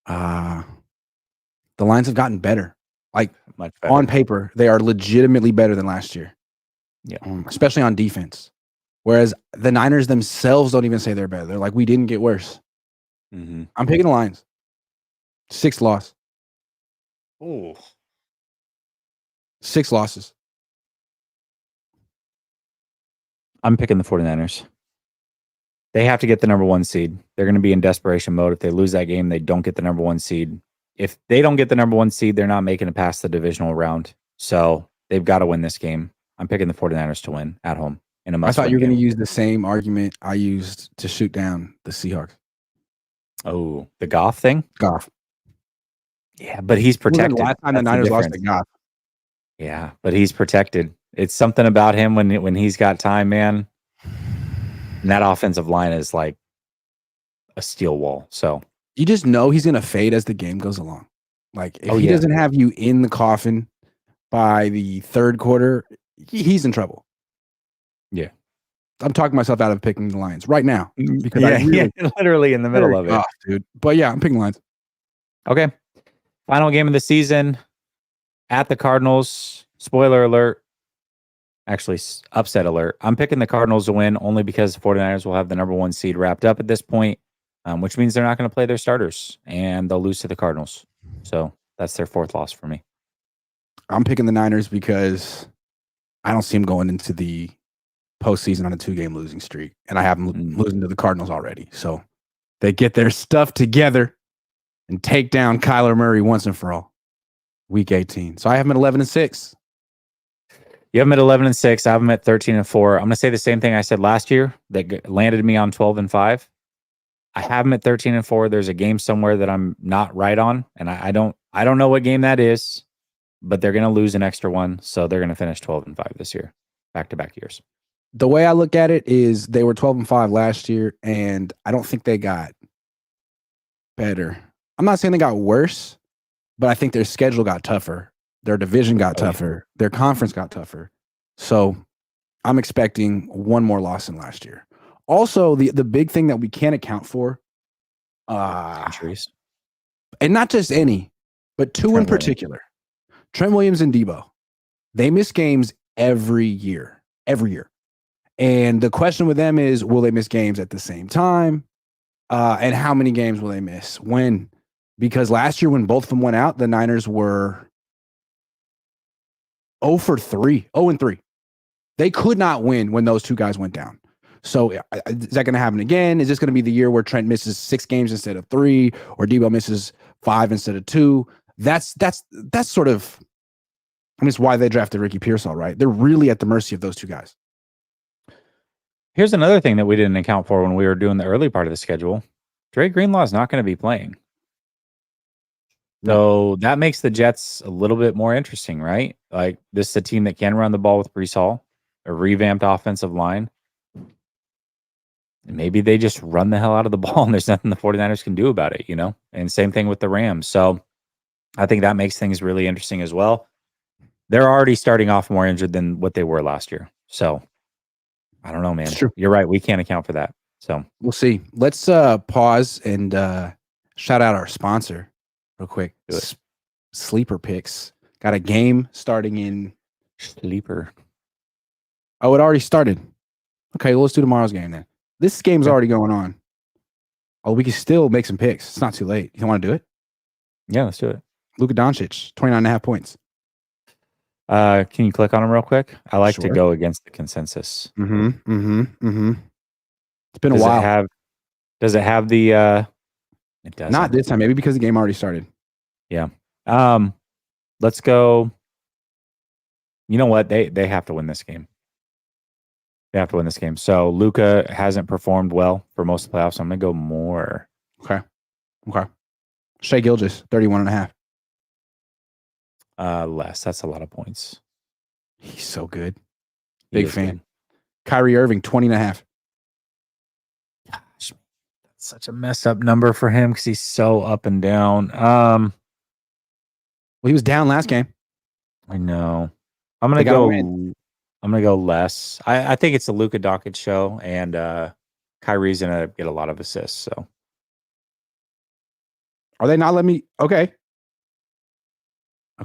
The Lions have gotten better. Like, much better. On paper, they are legitimately better than last year. Yeah. Especially on defense. Whereas the Niners themselves don't even say they're better. They're like, we didn't get worse. Mm-hmm. I'm picking the Lions. 6 loss. Oh. 6 losses. I'm picking the 49ers. They have to get the number 1 seed. They're going to be in desperation mode. If they lose that game, they don't get the number 1 seed. If they don't get the number 1 seed, they're not making it past the divisional round. So they've got to win this game. I'm picking the 49ers to win at home in a must-win I thought you were game. going to use the same argument I used to shoot down the Seahawks. Oh, the Goff thing? Goff. Yeah, but he's protected. The last time the Niners lost to Goff. Yeah, but he's protected. It's something about him when he's got time, man. And that offensive line is like a steel wall. So you just know he's going to fade as the game goes along. Like, if he doesn't have you in the coffin by the third quarter, he's in trouble. Yeah. I'm talking myself out of picking the Lions right now. Because literally in the middle of it. Off, dude. But yeah, I'm picking the Lions. Okay. Final game of the season at the Cardinals. Spoiler alert. Actually, upset alert. I'm picking the Cardinals to win only because the 49ers will have the number 1 seed wrapped up at this point, which means they're not going to play their starters and they'll lose to the Cardinals. So that's their 4th loss for me. I'm picking the Niners because I don't see them going into the postseason on a 2-game losing streak, and I have them losing to the Cardinals already. So they get their stuff together and take down Kyler Murray once and for all. Week 18. So I have them at 11-6. You have them at 11-6. I have them at 13-4. I'm going to say the same thing I said last year that landed me on 12-5. I have them at 13-4. There's a game somewhere that I'm not right on, and I don't know what game that is, but they're going to lose an extra one, so they're going to finish 12-5 this year, back-to-back years. The way I look at it is they were 12-5 last year, and I don't think they got better. I'm not saying they got worse, but I think their schedule got tougher. Their division got tougher. Their conference got tougher. So I'm expecting one more loss than last year. Also, the big thing that we can't account for, injuries, and not just any, but 2 in particular. Trent Williams and Debo. They miss games every year. And the question with them is, will they miss games at the same time? And how many games will they miss? When? Because last year when both of them went out, the Niners were 0 for 3, 0 and 3. They could not win when those two guys went down. So is that going to happen again? Is this going to be the year where Trent misses 6 games instead of 3, or Debo misses 5 instead of 2? That's sort of, I mean, it's why they drafted Ricky Pearsall, right? They're really at the mercy of those two guys. Here's another thing that we didn't account for when we were doing the early part of the schedule. Dre Greenlaw is not going to be playing. So that makes the Jets a little bit more interesting, right? Like, this is a team that can run the ball with Breece Hall, a revamped offensive line. And maybe they just run the hell out of the ball and there's nothing the 49ers can do about it, And same thing with the Rams. So I think that makes things really interesting as well. They're already starting off more injured than what they were last year. So I don't know, man. It's true. You're right. We can't account for that. So we'll see. Let's pause and shout out our sponsor real quick. Sleeper Picks. Got a game starting in Sleeper. Oh, it already started. Okay, well, let's do tomorrow's game then. This game's already going on. Oh, we can still make some picks. It's not too late. You want to do it? Yeah, let's do it. Luka Doncic, 29.5 points. Can you click on him real quick? I like to go against the consensus. It's been a while. Does it have the it doesn't. Not this time, maybe because the game already started. Yeah. Let's go. You know what? They have to win this game. They have to win this game. So Luka hasn't performed well for most of the playoffs. So I'm gonna go more. Okay. Shai Gilgeous, 31.5. Less. That's a lot of points. He's so good. Big fan. Good. Kyrie Irving, 20.5. Gosh, that's such a messed up number for him because he's so up and down. Well, he was down last game. I know. I'm gonna go less. I think it's a Luka Doncic show, and Kyrie's gonna get a lot of assists. So, are they not letting me? Okay,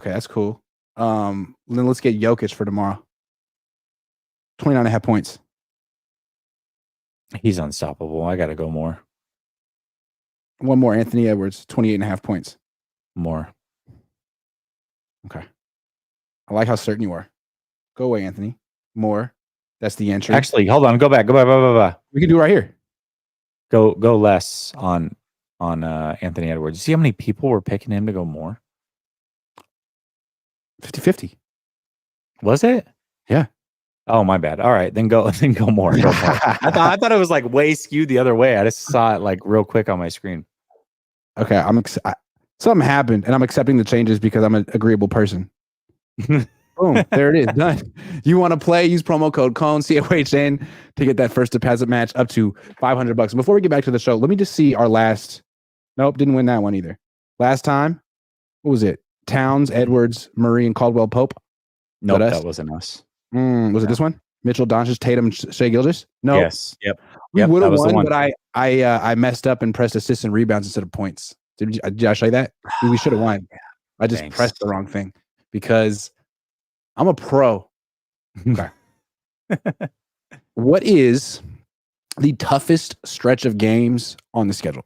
that's cool. Then let's get Jokic for tomorrow. 29.5 points. He's unstoppable. I got to go more. One more, Anthony Edwards, 28.5 points. More. Okay. I like how certain you are. Go away, Anthony. More. That's the entry. Actually, hold on. Go back. We can do it right here. Go less on Anthony Edwards. See how many people were picking him to go more? 50-50. Was it? Yeah. Oh, my bad. All right, then go more. I thought it was like way skewed the other way. I just saw it like real quick on my screen. Okay, something happened, and I'm accepting the changes because I'm an agreeable person. Boom, there it is, done. You want to play? Use promo code Cohn, COHN, to get that first deposit match up to $500. Before we get back to the show, let me just see our last. Nope, didn't win that one either. Last time, what was it? Towns, Edwards, Murray, and Caldwell Pope. Nope, that wasn't us. Was it this one? Mitchell, Doncic, Tatum, Shai Gilgeous? No. Yes. Yep. We would have won, but I messed up and pressed assists and rebounds instead of points. Did I show you that? We should have won. I just pressed the wrong thing because I'm a pro. Okay. What is the toughest stretch of games on the schedule?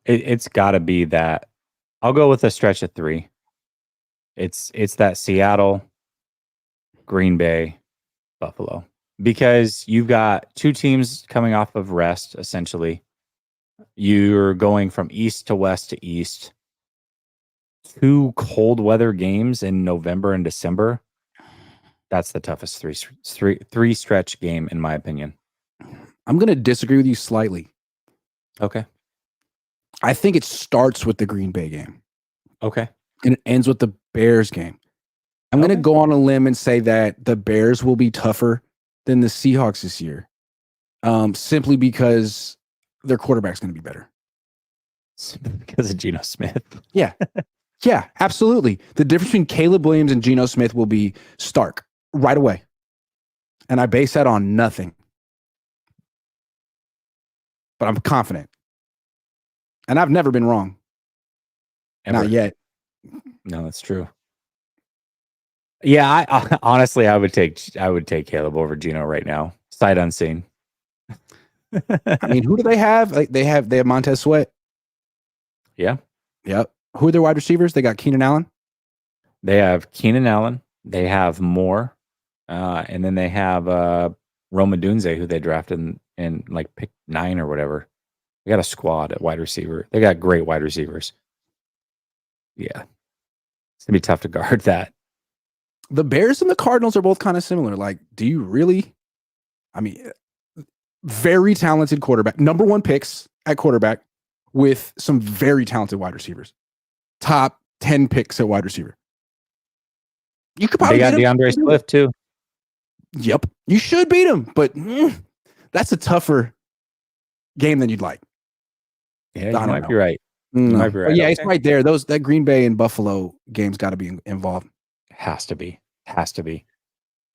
It's got to be that. I'll go with a stretch of 3. It's that Seattle, Green Bay, Buffalo, because you've got 2 teams coming off of rest. Essentially, you're going from east to west to east. 2 cold weather games in November and December. That's the toughest three stretch game, in my opinion. I'm going to disagree with you slightly. Okay. I think it starts with the Green Bay game. Okay. And it ends with the Bears game. I'm going to go on a limb and say that the Bears will be tougher than the Seahawks this year, simply because their quarterback's going to be better. Because of Geno Smith. Yeah. Yeah, absolutely. The difference between Caleb Williams and Geno Smith will be stark right away. And I base that on nothing. But I'm confident. And I've never been wrong. Ever. Not yet. No, that's true. Yeah, I honestly, I would take Caleb over Geno right now, sight unseen. I mean, who do they have? Like they have Montez Sweat. Yeah. Yep. Who are their wide receivers? They got Keenan Allen. They have Keenan Allen. They have Moore. And then they have Roma Dunze, who they drafted in like pick 9 or whatever. They got a squad at wide receiver. They got great wide receivers. Yeah. It's going to be tough to guard that. The Bears and the Cardinals are both kind of similar. Like, do you really? I mean, very talented quarterback, number 1 picks at quarterback with some very talented wide receivers. Top 10 picks at wide receiver. You could probably they got DeAndre Swift too. Yep. You should beat him, but that's a tougher game than you'd like. Yeah, you might be right. You might be right. But yeah, it's right there. That Green Bay and Buffalo game's got to be involved. Has to be.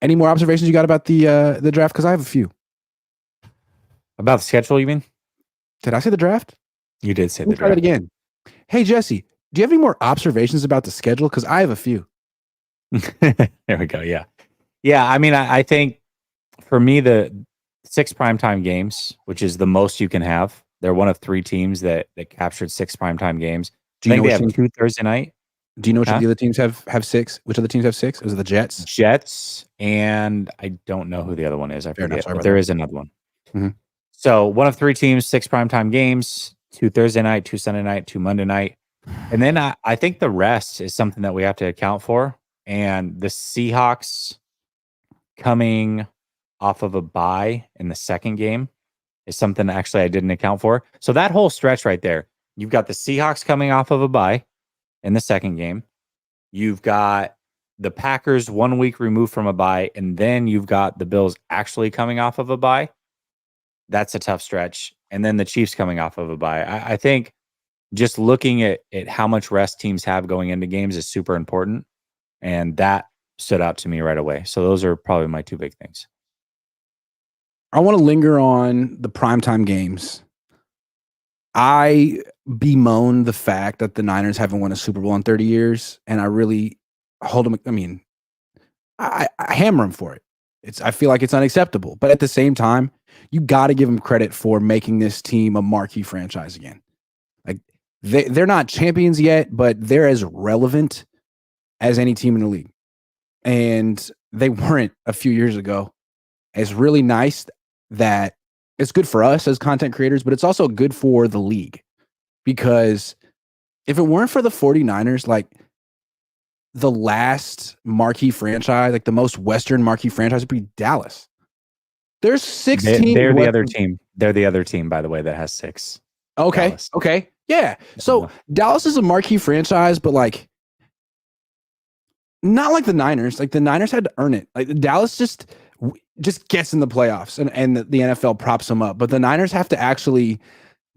Any more observations you got about the draft? Because I have a few. About the schedule, you mean? Did I say the draft? You did say Let me try that again. Hey, Jesse, do you have any more observations about the schedule? Because I have a few. There we go. Yeah. I mean, I think for me, the 6 primetime games, which is the most you can have, they're one of 3 teams that captured 6 primetime games. Do you know they have 2 Thursday night? Do you know which of the other teams have 6? Which other teams have 6? Was it the Jets? Jets, and I don't know who the other one is. I forget, but there is another one. Mm-hmm. So one of 3 teams, 6 primetime games, 2 Thursday night, 2 Sunday night, 2 Monday night. And then I think the rest is something that we have to account for. And the Seahawks coming off of a bye in the second game is something actually I didn't account for. So that whole stretch right there, you've got the Seahawks coming off of a bye in the second game. You've got the Packers 1 week removed from a bye, and then you've got the Bills actually coming off of a bye. That's a tough stretch. And then the Chiefs coming off of a bye. I think just looking at how much rest teams have going into games is super important. And that stood out to me right away. So those are probably my 2 big things. I want to linger on the primetime games. I bemoan the fact that the Niners haven't won a Super Bowl in 30 years, and I really hold them. I mean, I hammer them for it. I feel like it's unacceptable, but at the same time, you got to give them credit for making this team a marquee franchise again. Like they're not champions yet, but they're as relevant as any team in the league, and they weren't a few years ago. It's really nice that it's good for us as content creators, but it's also good for the league, because if it weren't for the 49ers, like the last marquee franchise, like the most Western marquee franchise would be Dallas. There's 16. They're the other team. They're the other team, by the way, that has 6. Okay. Dallas. Okay. Yeah. So Dallas is a marquee franchise, but like not like the Niners. Like the Niners had to earn it. Like Dallas just gets in the playoffs and the NFL props them up. But the Niners have to actually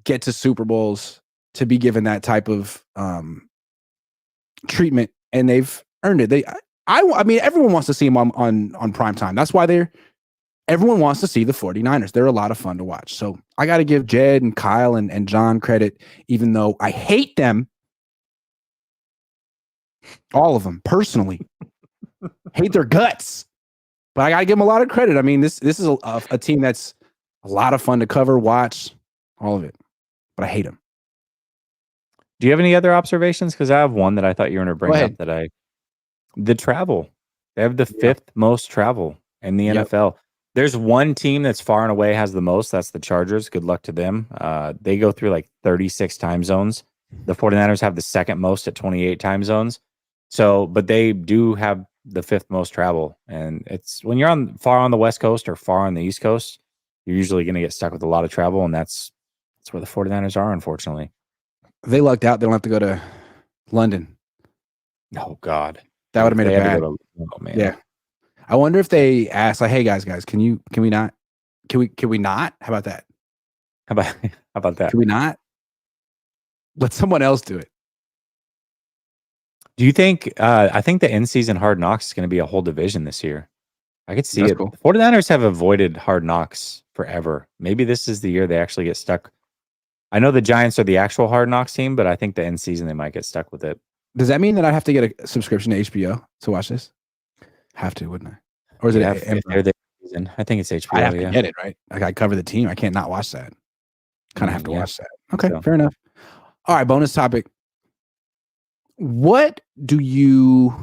get to Super Bowls to be given that type of treatment, and they've earned it. I mean, everyone wants to see them on prime time. That's why everyone wants to see the 49ers. They're a lot of fun to watch. So I got to give Jed and Kyle and John credit, even though I hate them. All of them personally. Hate their guts. But I got to give them a lot of credit. I mean, this is a team that's a lot of fun to cover, watch, all of it. But I hate them. Do you have any other observations? Because I have one that I thought you were going to bring up. The travel. They have the 5th most travel in the NFL. There's one team that's far and away has the most. That's the Chargers. Good luck to them. They go through like 36 time zones. The 49ers have the 2nd most at 28 time zones. So, but they do have the 5th most travel. And it's when you're far on the West Coast or far on the East Coast, you're usually going to get stuck with a lot of travel. And that's where the 49ers are, unfortunately. They lucked out. They don't have to go to London. Oh, God. That would have made it bad. Oh, man. Yeah. I wonder if they asked, like, hey, guys, can we not? Can we not? How about that? How about that? Can we not? Let someone else do it. Do you think, I think the in-season Hard Knocks is going to be a whole division this year. I could see it. Cool. The 49ers have avoided Hard Knocks forever. Maybe this is the year they actually get stuck. I know the Giants are the actual Hard Knocks team, but I think the in-season they might get stuck with it. Does that mean that I have to get a subscription to HBO to watch this? Have to, wouldn't I? Or is it? They're the season. I think it's HBO. I have to get it, right? Like I cover the team. I can't not watch that. Kind of have to watch that. Okay, fair enough. All right, bonus topic. What do you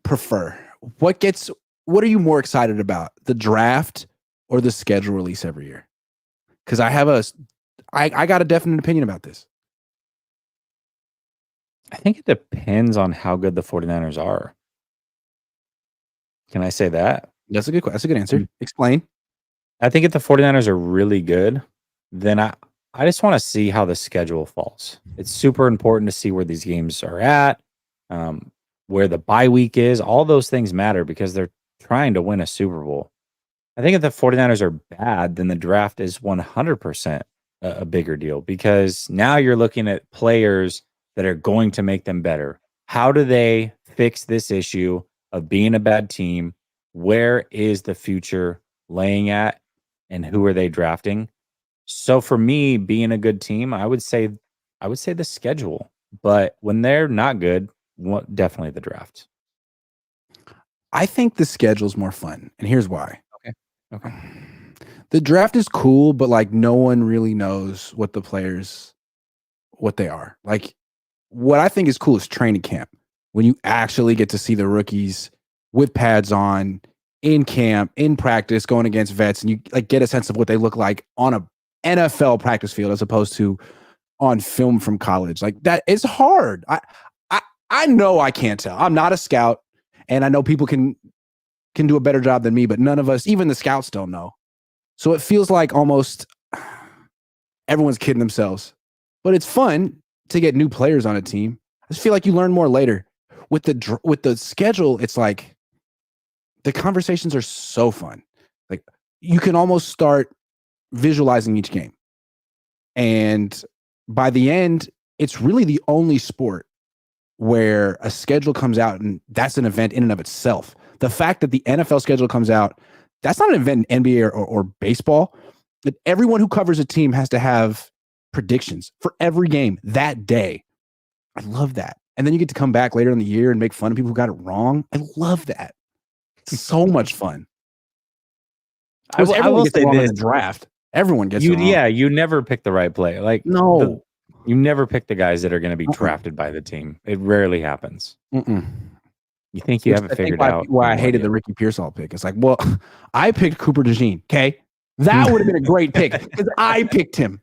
prefer? What are you more excited about? The draft or the schedule release every year? Because I got a definite opinion about this. I think it depends on how good the 49ers are. Can I say that? That's a good answer. Explain. I think if the 49ers are really good, then I just want to see how the schedule falls. It's super important to see where these games are at, where the bye week is. All those things matter because they're trying to win a Super Bowl. I think if the 49ers are bad, then the draft is 100% a bigger deal because now you're looking at players that are going to make them better. How do they fix this issue of being a bad team? Where is the future laying at? And who are they drafting? So for me, being a good team, I would say the schedule. But when they're not good, definitely the draft. I think the schedule's more fun, and here's why. Okay. The draft is cool, but like no one really knows what the players, what they are. Like what I think is cool is training camp when you actually get to see the rookies with pads on in camp, in practice, going against vets, and you like get a sense of what they look like on a NFL practice field as opposed to on film from college. Like that is hard. I know I can't tell. I'm not a scout, and I know people can do a better job than me, but none of us, even the scouts, don't know. So it feels like almost everyone's kidding themselves. But it's fun to get new players on a team. I just feel like you learn more later. With the schedule, it's like the conversations are so fun. Like you can almost start visualizing each game. And by the end, it's really the only sport where a schedule comes out and that's an event in and of itself. The fact that the NFL schedule comes out, that's not an event in NBA or baseball. That everyone who covers a team has to have predictions for every game that day. I love that. And then you get to come back later in the year and make fun of people who got it wrong. I love that. It's so much fun. I will say this. In the draft. Everyone gets it wrong. Yeah, you never pick the right play. Like no. You never pick the guys that are going to be drafted by the team. It rarely happens. You think you haven't figured out why I hated the Ricky Pearsall pick. It's like, well, I picked Cooper DeJean. Okay, that would have been a great pick because I picked him.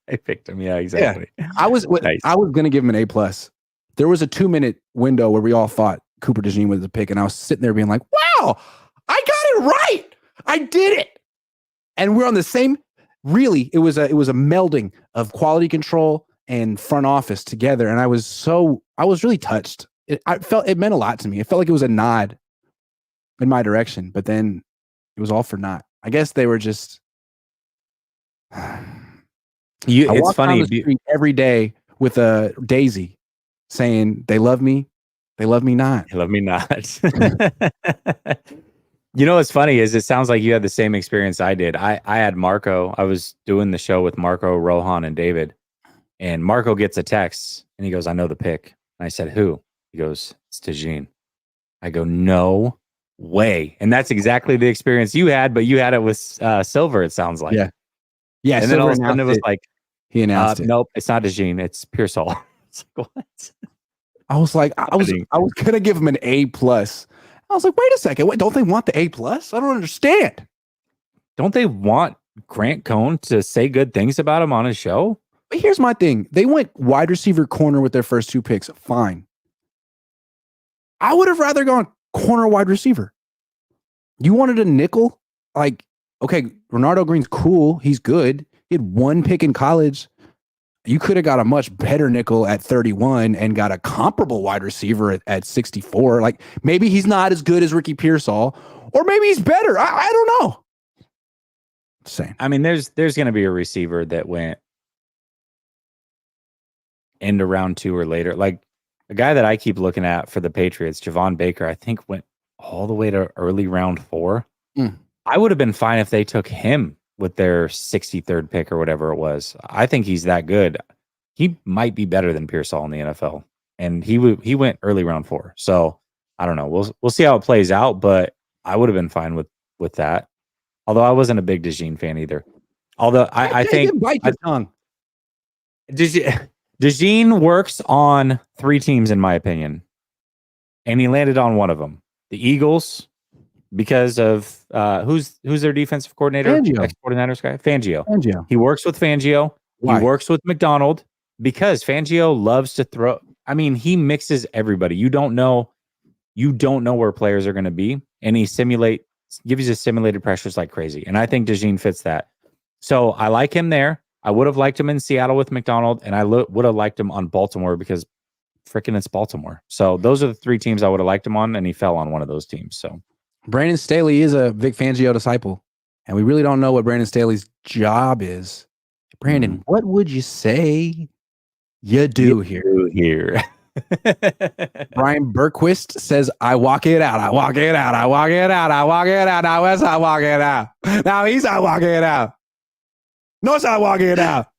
I picked him. Yeah, exactly. Yeah. I was going to give him an A+. There was a 2-minute window where we all thought Cooper DeJean was the pick, and I was sitting there being like, "Wow, I got it right! I did it!" And we're on the same. Really, it was a melding of quality control and front office together, and I was really touched. It meant a lot to me. It felt like it was a nod in my direction, but then it was all for naught. I guess they were just. It's funny. Down the street every day with a daisy, saying they love me not. They love me not. You know what's funny is it sounds like you had the same experience I did. I had Marco. I was doing the show with Marco, Rohan, and David, and Marco gets a text and he goes, "I know the pick." And I said, "Who?" He goes, "It's DeJean." I go, "No way!" And that's exactly the experience you had, but you had it with Silver. It sounds like, yeah. And then all of a sudden it was like, he announced it. Nope, it's not DeJean. It's Pearsall. It's like, what? I was like, I was gonna give him an A+. I was like, wait a second. Wait, don't they want the A+? I don't understand. Don't they want Grant Cohn to say good things about him on his show? But here's my thing. They went wide receiver corner with their first 2 picks. Fine. I would have rather gone corner wide receiver. You wanted a nickel? Like, okay, Ronaldo Green's cool. He's good. He had 1 pick in college. You could have got a much better nickel at 31 and got a comparable wide receiver at 64. Like maybe he's not as good as Ricky Pearsall, or maybe he's better. I don't know. Same. I mean, there's going to be a receiver that went end of round 2 or later. Like a guy that I keep looking at for the Patriots, Javon Baker, I think went all the way to early round 4. I would have been fine if they took him with their 63rd pick or whatever it was. I think he's that good. He might be better than Pearsall in the NFL, and he went early round 4. So I don't know. We'll see how it plays out, but I would have been fine with that. Although I wasn't a big DeJean fan either. Although I think bite your tongue. DeJean works on 3 teams in my opinion. and he landed on one of them. The Eagles, because of who's their defensive coordinator? Fangio. Ex-49ers guy? Fangio. Fangio. He works with Fangio. Why? He works with McDonald because Fangio loves to throw. I mean, he mixes everybody. You don't know where players are going to be, and he gives you simulated pressures like crazy. And I think DeJean fits that. So I like him there. I would have liked him in Seattle with McDonald, and I would have liked him on Baltimore because freaking it's Baltimore. So those are the 3 teams I would have liked him on, and he fell on one of those teams. So Brandon Staley is a Vic Fangio disciple, and we really don't know what Brandon Staley's job is. Brandon, what would you say you do here? Brian Berquist says, I walk it out. I walk it out. I walk it out. I walk it out. Now West, I walk it out. Now East, I walk it out. North, I walk it out.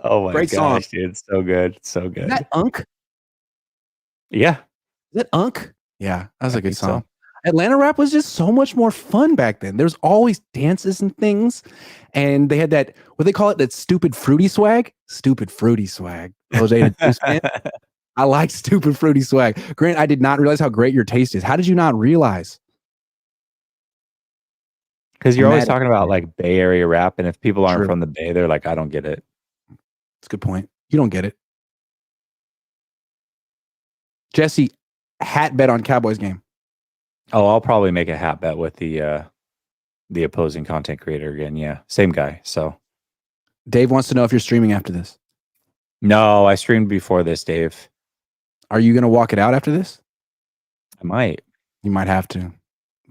Oh my Great gosh, song. dude. So good. So good. Is that Unk? Yeah. Is that Unk? Yeah, that was a good think so. song. Atlanta rap was just so much more fun back then. There's always dances and things. And they had that, what they call it, that stupid fruity swag. Stupid fruity swag. Jose and Juice Man. I like stupid fruity swag. Grant, I did not realize how great your taste is. How did you not realize? Because you're I'm always mad at talking you. about like Bay Area rap, and if people aren't True. from the Bay, they're like, I don't get it. That's a good point. You don't get it. Jesse, hat bet on Cowboys game. Oh, I'll probably make a hat bet with the opposing content creator again. Yeah, same guy. So Dave wants to know if you're streaming after this. no, I streamed before this, Dave. Are you going to walk it out after this? I might. You might have to.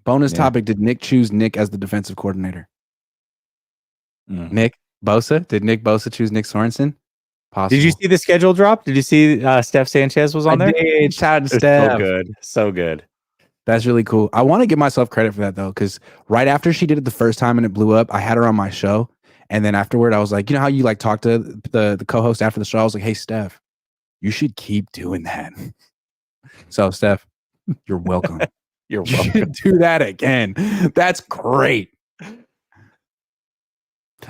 Bonus topic, did Nick choose Nick as the defensive coordinator? Nick Bosa? Did Nick Bosa choose Nick Sorensen? Possible. Did you see the schedule drop? Did you see Steph Sanchez was on there? Did. Shout out to It's Steph. so good. So good. That's really cool. I want to give myself credit for that though, because right after she did it the first time and it blew up, I had her on my show. And then afterward, I was like, you know how you like talk to the co-host after the show? I was like, hey, Steph, you should keep doing that. So, Steph, you're welcome. You're You welcome. should do that again. That's great.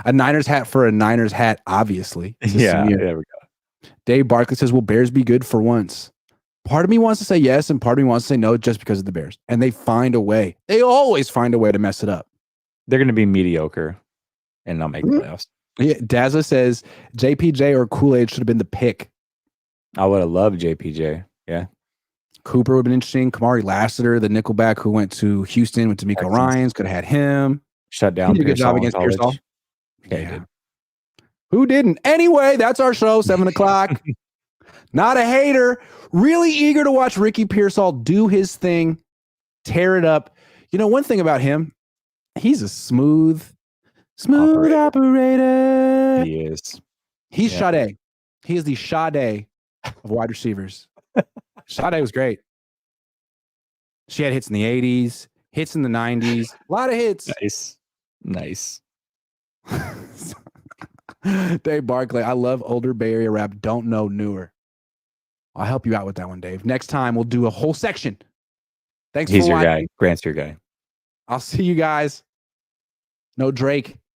A Niners hat for a Niners hat, obviously. Yeah, there we go. Dave Barkley says, will Bears be good for once? Part of me wants to say yes, and part of me wants to say no just because of the Bears. And they find a way. They always find a way to mess it up. They're going to be mediocre and not make the playoffs. Yeah, Dazza says JPJ or Kool-Aid should have been the pick. I would have loved JPJ. Yeah. Cooper would have been interesting. Kamari Lassiter, the nickelback who went to Houston with D'Amico Ryans, could have had him. Shut down. He did a good job against College. Pearsall. Yeah. Who didn't? Anyway, that's our show, 7 o'clock. Not a hater. Really eager to watch Ricky Pearsall do his thing, tear it up. You know, one thing about him, he's a smooth operator. He is. He's Sade. He is the Sade of wide receivers. Sade was great. She had hits in the 80s, hits in the 90s, a lot of hits. Nice. Dave Barkley, I love older Bay Area rap. Don't know newer. I'll help you out with that one, Dave. Next time we'll do a whole section. Thanks He's for your watching. guy. Grant's your guy. I'll see you guys. No Drake.